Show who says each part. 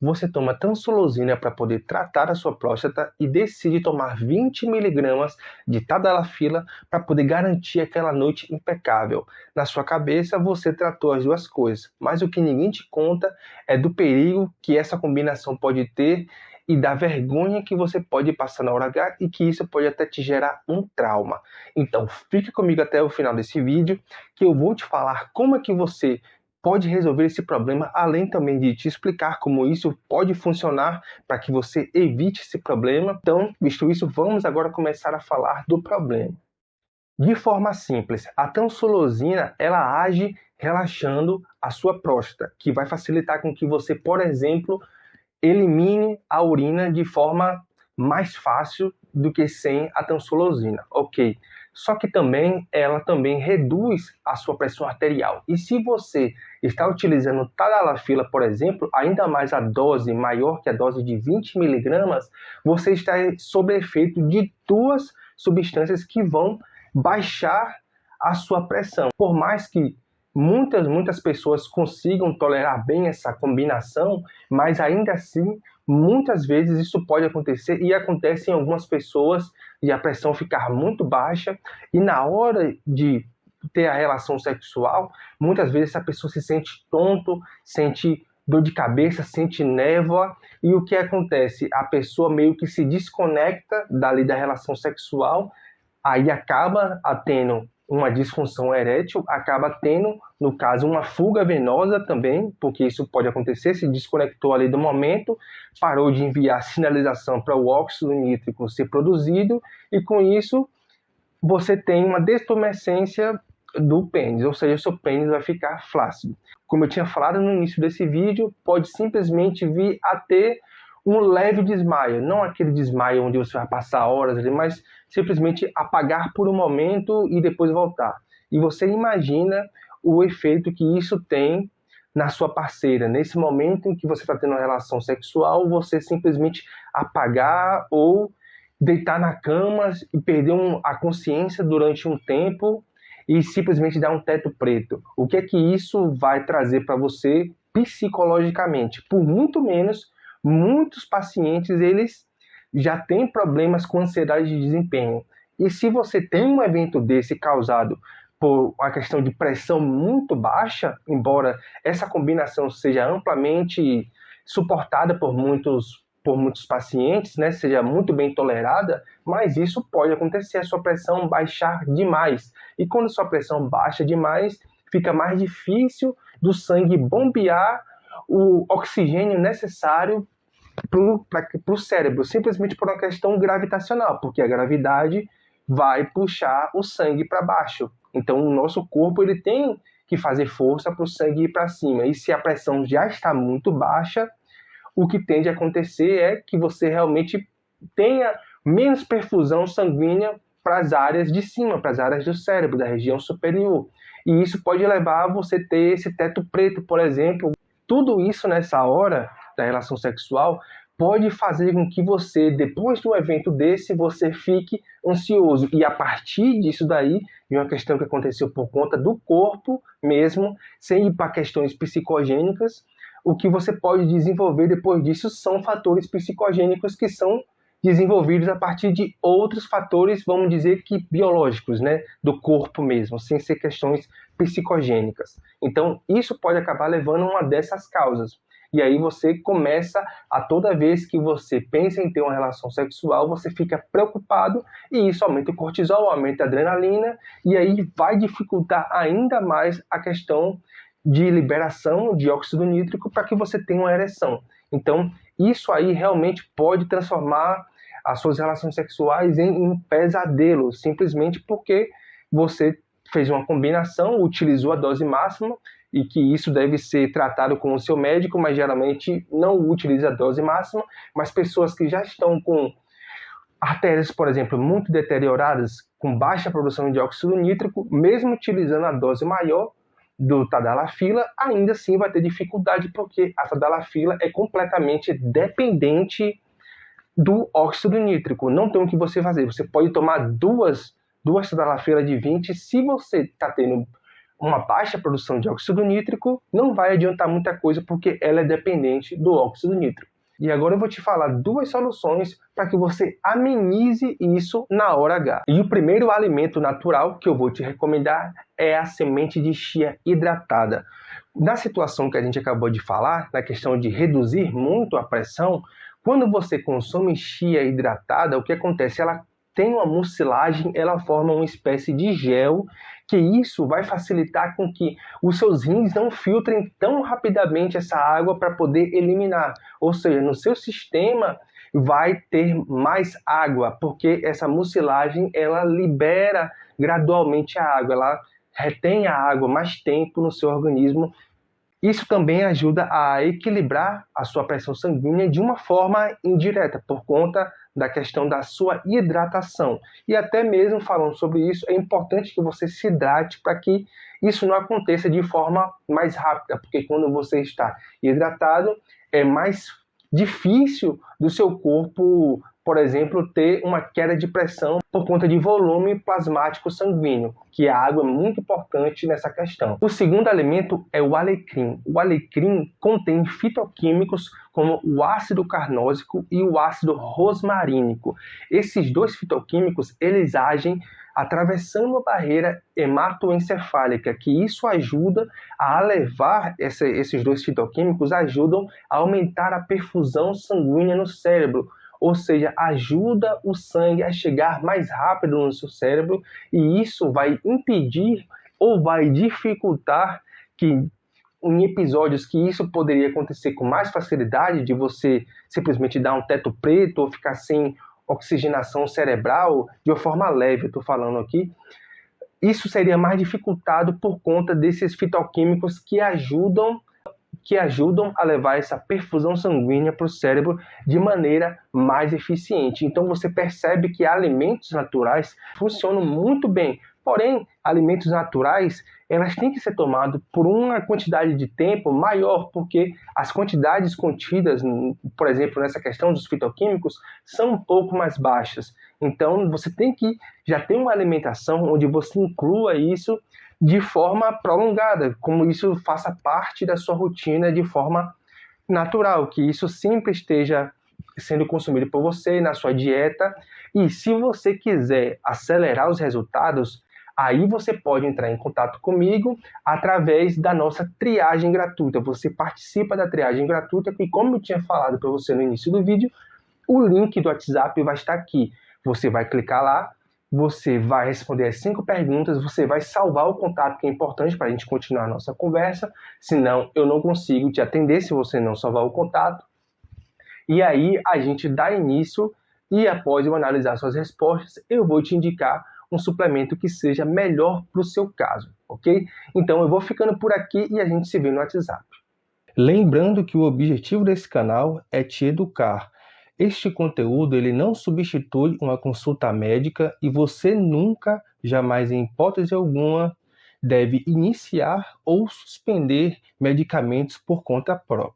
Speaker 1: você toma Tansulosina para poder tratar a sua próstata e decide tomar 20 miligramas de Tadalafila para poder garantir aquela noite impecável. Na sua cabeça, você tratou as duas coisas, mas o que ninguém te conta é do perigo que essa combinação pode ter e da vergonha que você pode passar na hora H e que isso pode até te gerar um trauma. Então, fique comigo até o final desse vídeo, que eu vou te falar como é que você pode resolver esse problema, além também de te explicar como isso pode funcionar para que você evite esse problema. Então, visto isso, vamos agora começar a falar do problema. De forma simples, a Tansulosina ela age relaxando a sua próstata, que vai facilitar com que você, por exemplo, elimine a urina de forma mais fácil do que sem a Tansulosina, ok? Só que ela também reduz a sua pressão arterial. E se você está utilizando Tadalafila, por exemplo, ainda mais a dose maior que a dose de 20 miligramas, você está sob efeito de duas substâncias que vão baixar a sua pressão. Por mais que muitas pessoas consigam tolerar bem essa combinação, mas ainda assim, muitas vezes isso pode acontecer e acontece em algumas pessoas de a pressão ficar muito baixa e na hora de ter a relação sexual, muitas vezes essa pessoa se sente tonto, sente dor de cabeça, sente névoa e o que acontece? A pessoa meio que se desconecta dali da relação sexual, aí acaba tendo uma disfunção erétil, acaba tendo, no caso, uma fuga venosa também, porque isso pode acontecer, se desconectou ali do momento, parou de enviar sinalização para o óxido nítrico ser produzido, e com isso você tem uma destumescência do pênis, ou seja, o seu pênis vai ficar flácido. Como eu tinha falado no início desse vídeo, pode simplesmente vir a ter um leve desmaio, não aquele desmaio onde você vai passar horas ali, mas simplesmente apagar por um momento e depois voltar. E você imagina o efeito que isso tem na sua parceira. Nesse momento em que você está tendo uma relação sexual, você simplesmente apagar ou deitar na cama e perder a consciência durante um tempo e simplesmente dar um teto preto. O que é que isso vai trazer para você psicologicamente? Por muito menos, muitos pacientes eles já têm problemas com ansiedade de desempenho. E se você tem um evento desse causado por uma questão de pressão muito baixa, embora essa combinação seja amplamente suportada por muitos pacientes, né, seja muito bem tolerada, mas isso pode acontecer, a sua pressão baixar demais. E quando a sua pressão baixa demais, fica mais difícil do sangue bombear o oxigênio necessário para o cérebro, simplesmente por uma questão gravitacional, porque a gravidade vai puxar o sangue para baixo. Então, o nosso corpo ele tem que fazer força para o sangue ir para cima. E se a pressão já está muito baixa, o que tende a acontecer é que você realmente tenha menos perfusão sanguínea para as áreas de cima, para as áreas do cérebro, da região superior. E isso pode levar a você ter esse teto preto, por exemplo. Tudo isso nessa hora da relação sexual pode fazer com que você, depois de um evento desse, você fique ansioso. E a partir disso daí, de uma questão que aconteceu por conta do corpo mesmo, sem ir para questões psicogênicas, o que você pode desenvolver depois disso são fatores psicogênicos que são desenvolvidos a partir de outros fatores, vamos dizer que biológicos, né, do corpo mesmo, sem ser questões psicogênicas. Então, isso pode acabar levando a uma dessas causas. E aí você começa a toda vez que você pensa em ter uma relação sexual, você fica preocupado e isso aumenta o cortisol, aumenta a adrenalina e aí vai dificultar ainda mais a questão de liberação de óxido nítrico para que você tenha uma ereção. Então, isso aí realmente pode transformar as suas relações sexuais em um pesadelo, simplesmente porque você fez uma combinação, utilizou a dose máxima, e que isso deve ser tratado com o seu médico, mas geralmente não utiliza a dose máxima, mas pessoas que já estão com artérias, por exemplo, muito deterioradas, com baixa produção de óxido nítrico, mesmo utilizando a dose maior do Tadalafila, ainda assim vai ter dificuldade, porque a Tadalafila é completamente dependente do óxido nítrico. Não tem o que você fazer. Você pode tomar duas Tadalafila de 20, se você está tendo uma baixa produção de óxido nítrico, não vai adiantar muita coisa porque ela é dependente do óxido nítrico. E agora eu vou te falar duas soluções para que você amenize isso na hora H. E o primeiro alimento natural que eu vou te recomendar é a semente de chia hidratada. Na situação que a gente acabou de falar, na questão de reduzir muito a pressão, quando você consome chia hidratada, o que acontece? Ela tem uma mucilagem, ela forma uma espécie de gel, que isso vai facilitar com que os seus rins não filtrem tão rapidamente essa água para poder eliminar. Ou seja, no seu sistema vai ter mais água, porque essa mucilagem ela libera gradualmente a água, ela retém a água mais tempo no seu organismo. Isso também ajuda a equilibrar a sua pressão sanguínea de uma forma indireta, por conta da questão da sua hidratação. E até mesmo falando sobre isso, é importante que você se hidrate para que isso não aconteça de forma mais rápida, porque quando você está hidratado, é mais difícil do seu corpo, por exemplo, ter uma queda de pressão por conta de volume plasmático sanguíneo, que a água é muito importante nessa questão. O segundo alimento é o alecrim. O alecrim contém fitoquímicos como o ácido carnósico e o ácido rosmarínico. Esses dois fitoquímicos, eles agem atravessando a barreira hematoencefálica, que isso ajuda a levar, esses dois fitoquímicos ajudam a aumentar a perfusão sanguínea no cérebro, ou seja, ajuda o sangue a chegar mais rápido no seu cérebro, e isso vai impedir ou vai dificultar que em episódios que isso poderia acontecer com mais facilidade, de você simplesmente dar um teto preto ou ficar sem oxigenação cerebral, de uma forma leve, eu estou falando aqui, isso seria mais dificultado por conta desses fitoquímicos que ajudam a levar essa perfusão sanguínea para o cérebro de maneira mais eficiente. Então você percebe que alimentos naturais funcionam muito bem. Porém, alimentos naturais, elas têm que ser tomados por uma quantidade de tempo maior, porque as quantidades contidas, por exemplo, nessa questão dos fitoquímicos, são um pouco mais baixas. Então, você tem que já ter uma alimentação onde você inclua isso de forma prolongada, como isso faça parte da sua rotina de forma natural, que isso sempre esteja sendo consumido por você na sua dieta. E se você quiser acelerar os resultados, aí você pode entrar em contato comigo através da nossa triagem gratuita. Você participa da triagem gratuita e, como eu tinha falado para você no início do vídeo, o link do WhatsApp vai estar aqui. Você vai clicar lá, você vai responder as 5 perguntas, você vai salvar o contato, que é importante para a gente continuar a nossa conversa, senão eu não consigo te atender se você não salvar o contato. E aí a gente dá início e após eu analisar suas respostas, eu vou te indicar um suplemento que seja melhor para o seu caso, ok? Então eu vou ficando por aqui e a gente se vê no WhatsApp. Lembrando que o objetivo desse canal é te educar. Este conteúdo ele não substitui uma consulta médica e você nunca, jamais em hipótese alguma, deve iniciar ou suspender medicamentos por conta própria.